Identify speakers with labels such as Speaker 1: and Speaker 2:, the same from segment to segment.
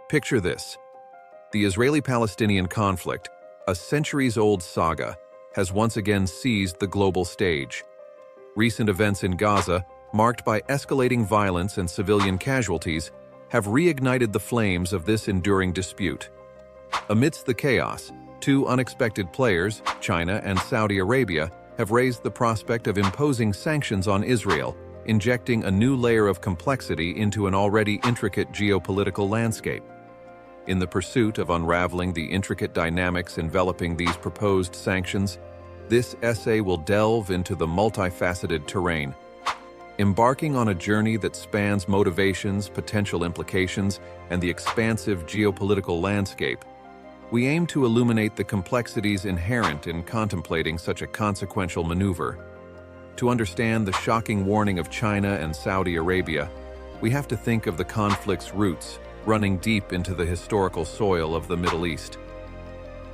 Speaker 1: Picture this. The Israeli-Palestinian conflict, a centuries-old saga, has once again seized the global stage. Recent events in Gaza, marked by escalating violence and civilian casualties, have reignited the flames of this enduring dispute. Amidst the chaos, two unexpected players, China and Saudi Arabia, have raised the prospect of imposing sanctions on Israel, injecting a new layer of complexity into an already intricate geopolitical landscape. In the pursuit of unraveling the intricate dynamics enveloping these proposed sanctions, this essay will delve into the multifaceted terrain, embarking on a journey that spans motivations, potential implications, and the expansive geopolitical landscape. We aim to illuminate the complexities inherent in contemplating such a consequential maneuver. To understand the shocking warning of China and Saudi Arabia, we have to think of the conflict's roots, running deep into the historical soil of the Middle East.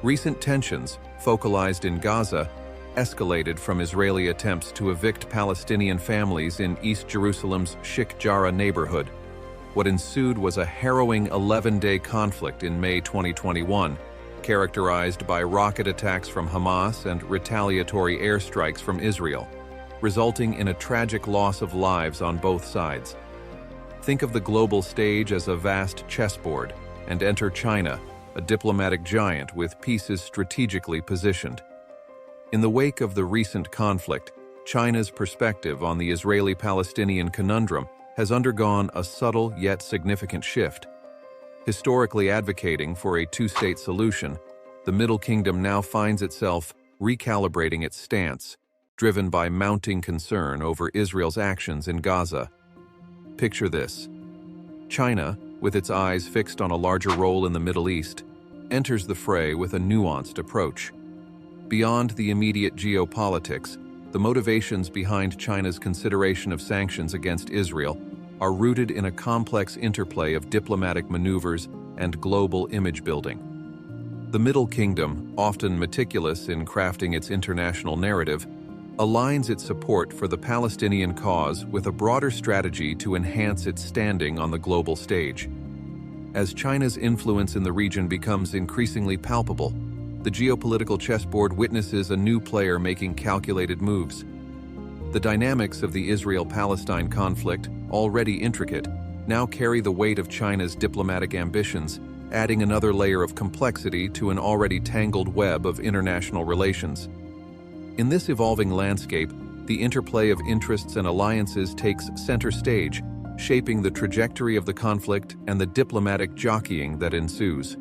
Speaker 1: Recent tensions, focalized in Gaza, escalated from Israeli attempts to evict Palestinian families in East Jerusalem's Sheikh Jarrah neighborhood. What ensued was a harrowing 11-day conflict in May 2021, characterized by rocket attacks from Hamas and retaliatory airstrikes from Israel, resulting in a tragic loss of lives on both sides. Think of the global stage as a vast chessboard, and enter China, a diplomatic giant with pieces strategically positioned. In the wake of the recent conflict, China's perspective on the Israeli-Palestinian conundrum has undergone a subtle yet significant shift. Historically advocating for a two-state solution, the Middle Kingdom now finds itself recalibrating its stance, driven by mounting concern over Israel's actions in Gaza. Picture this. China, with its eyes fixed on a larger role in the Middle East, enters the fray with a nuanced approach. Beyond the immediate geopolitics, the motivations behind China's consideration of sanctions against Israel are rooted in a complex interplay of diplomatic maneuvers and global image building. The Middle Kingdom, often meticulous in crafting its international narrative, aligns its support for the Palestinian cause with a broader strategy to enhance its standing on the global stage. As China's influence in the region becomes increasingly palpable, the geopolitical chessboard witnesses a new player making calculated moves. The dynamics of the Israel-Palestine conflict, already intricate, now carry the weight of China's diplomatic ambitions, adding another layer of complexity to an already tangled web of international relations. In this evolving landscape, the interplay of interests and alliances takes center stage, shaping the trajectory of the conflict and the diplomatic jockeying that ensues.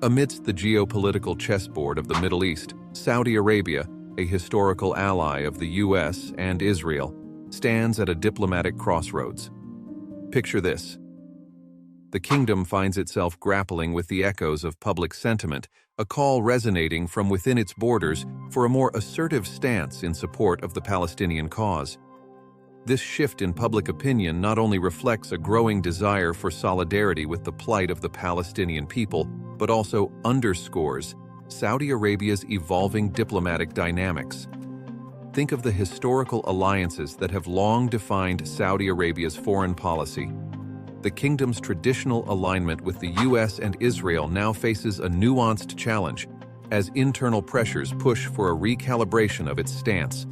Speaker 1: Amidst the geopolitical chessboard of the Middle East, Saudi Arabia, a historical ally of the US and Israel, stands at a diplomatic crossroads. Picture this. The kingdom finds itself grappling with the echoes of public sentiment, a call resonating from within its borders for a more assertive stance in support of the Palestinian cause. This shift in public opinion not only reflects a growing desire for solidarity with the plight of the Palestinian people, but also underscores Saudi Arabia's evolving diplomatic dynamics. Think of the historical alliances that have long defined Saudi Arabia's foreign policy. The kingdom's traditional alignment with the US and Israel now faces a nuanced challenge as internal pressures push for a recalibration of its stance.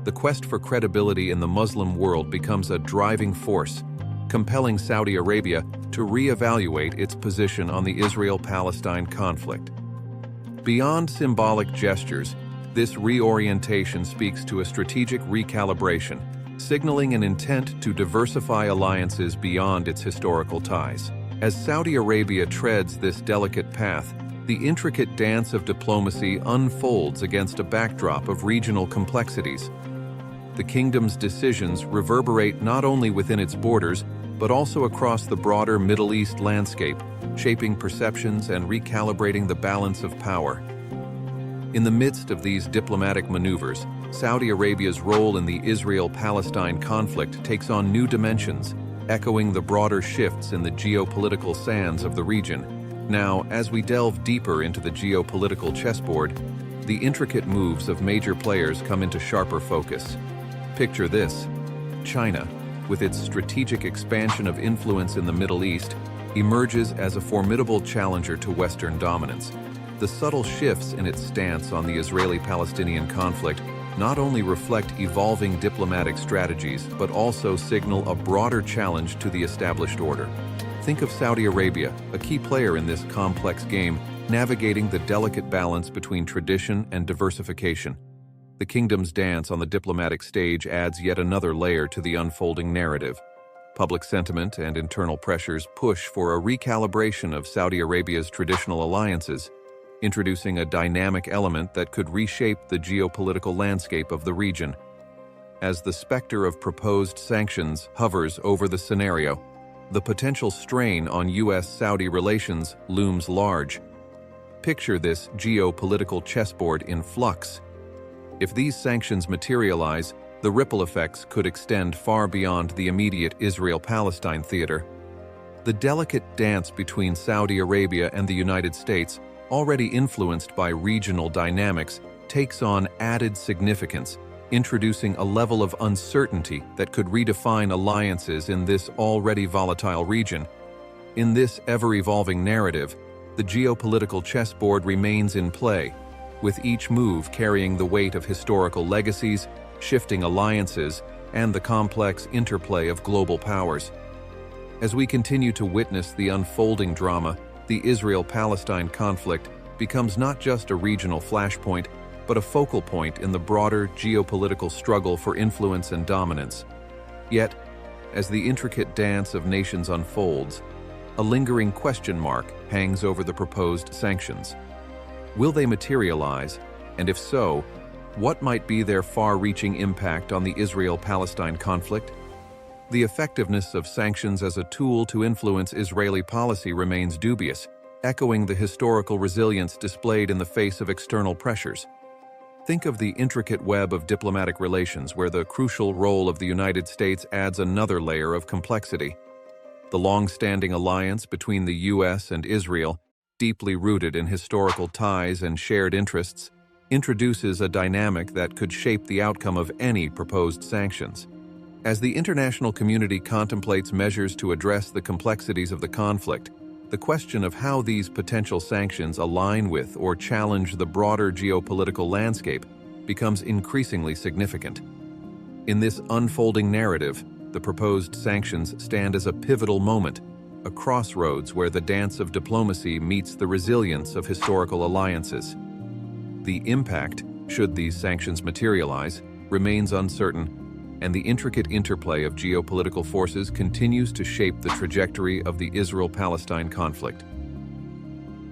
Speaker 1: The quest for credibility in the Muslim world becomes a driving force, compelling Saudi Arabia to reevaluate its position on the Israel-Palestine conflict. Beyond symbolic gestures, this reorientation speaks to a strategic recalibration, signaling an intent to diversify alliances beyond its historical ties. As Saudi Arabia treads this delicate path, the intricate dance of diplomacy unfolds against a backdrop of regional complexities. The kingdom's decisions reverberate not only within its borders, but also across the broader Middle East landscape, shaping perceptions and recalibrating the balance of power. In the midst of these diplomatic maneuvers, Saudi Arabia's role in the Israel-Palestine conflict takes on new dimensions, echoing the broader shifts in the geopolitical sands of the region. Now, as we delve deeper into the geopolitical chessboard, the intricate moves of major players come into sharper focus. Picture this: China, with its strategic expansion of influence in the Middle East, emerges as a formidable challenger to Western dominance. The subtle shifts in its stance on the Israeli-Palestinian conflict not only reflect evolving diplomatic strategies, but also signal a broader challenge to the established order. Think of Saudi Arabia, a key player in this complex game, navigating the delicate balance between tradition and diversification. The kingdom's dance on the diplomatic stage adds yet another layer to the unfolding narrative. Public sentiment and internal pressures push for a recalibration of Saudi Arabia's traditional alliances, introducing a dynamic element that could reshape the geopolitical landscape of the region. As the specter of proposed sanctions hovers over the scenario, the potential strain on U.S.-Saudi relations looms large. Picture this geopolitical chessboard in flux. If these sanctions materialize, the ripple effects could extend far beyond the immediate Israel-Palestine theater. The delicate dance between Saudi Arabia and the United States, already influenced by regional dynamics, takes on added significance, introducing a level of uncertainty that could redefine alliances in this already volatile region. In this ever-evolving narrative, the geopolitical chessboard remains in play, with each move carrying the weight of historical legacies, shifting alliances, and the complex interplay of global powers. As we continue to witness the unfolding drama, the Israel-Palestine conflict becomes not just a regional flashpoint, but a focal point in the broader geopolitical struggle for influence and dominance. Yet, as the intricate dance of nations unfolds, a lingering question mark hangs over the proposed sanctions. Will they materialize? And if so, what might be their far-reaching impact on the Israel-Palestine conflict? The effectiveness of sanctions as a tool to influence Israeli policy remains dubious, echoing the historical resilience displayed in the face of external pressures. Think of the intricate web of diplomatic relations where the crucial role of the United States adds another layer of complexity. The long-standing alliance between the U.S. and Israel, deeply rooted in historical ties and shared interests, introduces a dynamic that could shape the outcome of any proposed sanctions. As the international community contemplates measures to address the complexities of the conflict, the question of how these potential sanctions align with or challenge the broader geopolitical landscape becomes increasingly significant. In this unfolding narrative, the proposed sanctions stand as a pivotal moment, a crossroads where the dance of diplomacy meets the resilience of historical alliances. The impact, should these sanctions materialize, remains uncertain, and the intricate interplay of geopolitical forces continues to shape the trajectory of the Israel-Palestine conflict.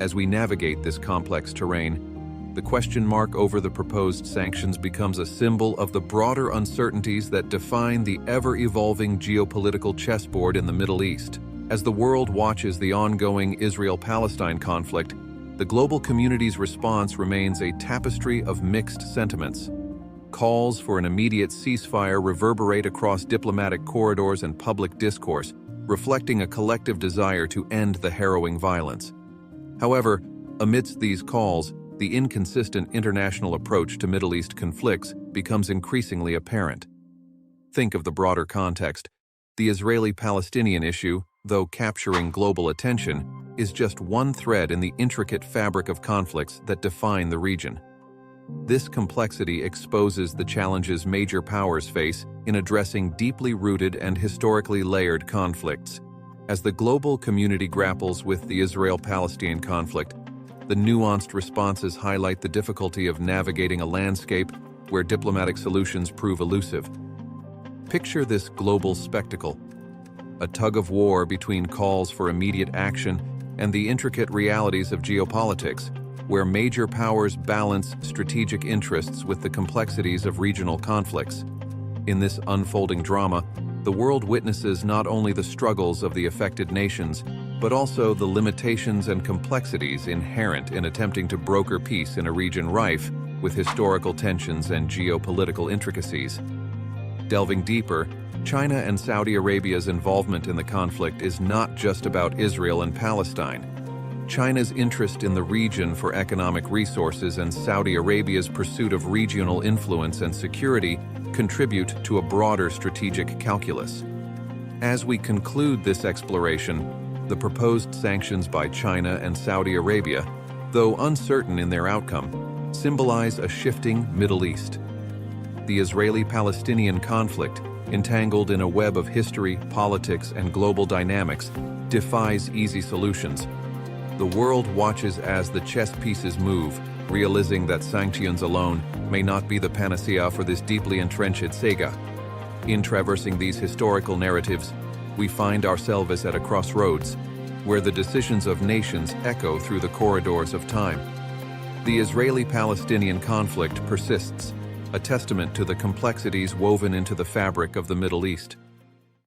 Speaker 1: As we navigate this complex terrain, the question mark over the proposed sanctions becomes a symbol of the broader uncertainties that define the ever-evolving geopolitical chessboard in the Middle East. As the world watches the ongoing Israel-Palestine conflict, the global community's response remains a tapestry of mixed sentiments. Calls for an immediate ceasefire reverberate across diplomatic corridors and public discourse, reflecting a collective desire to end the harrowing violence. However, amidst these calls, the inconsistent international approach to Middle East conflicts becomes increasingly apparent. Think of the broader context. The Israeli-Palestinian issue, though capturing global attention, is just one thread in the intricate fabric of conflicts that define the region. This complexity exposes the challenges major powers face in addressing deeply rooted and historically layered conflicts. As the global community grapples with the Israel-Palestinian conflict, the nuanced responses highlight the difficulty of navigating a landscape where diplomatic solutions prove elusive. Picture this global spectacle, a tug-of-war between calls for immediate action and the intricate realities of geopolitics, where major powers balance strategic interests with the complexities of regional conflicts. In this unfolding drama, the world witnesses not only the struggles of the affected nations, but also the limitations and complexities inherent in attempting to broker peace in a region rife with historical tensions and geopolitical intricacies. Delving deeper, China and Saudi Arabia's involvement in the conflict is not just about Israel and Palestine. China's interest in the region for economic resources and Saudi Arabia's pursuit of regional influence and security contribute to a broader strategic calculus. As we conclude this exploration, The proposed sanctions by China and Saudi Arabia, though uncertain in their outcome, symbolize a shifting Middle East. The Israeli-Palestinian conflict, entangled in a web of history, politics, and global dynamics, defies easy solutions. The world watches as the chess pieces move, realizing that sanctions alone may not be the panacea for this deeply entrenched saga. In traversing these historical narratives, we find ourselves at a crossroads, where the decisions of nations echo through the corridors of time. The Israeli-Palestinian conflict persists, a testament to the complexities woven into the fabric of the Middle East.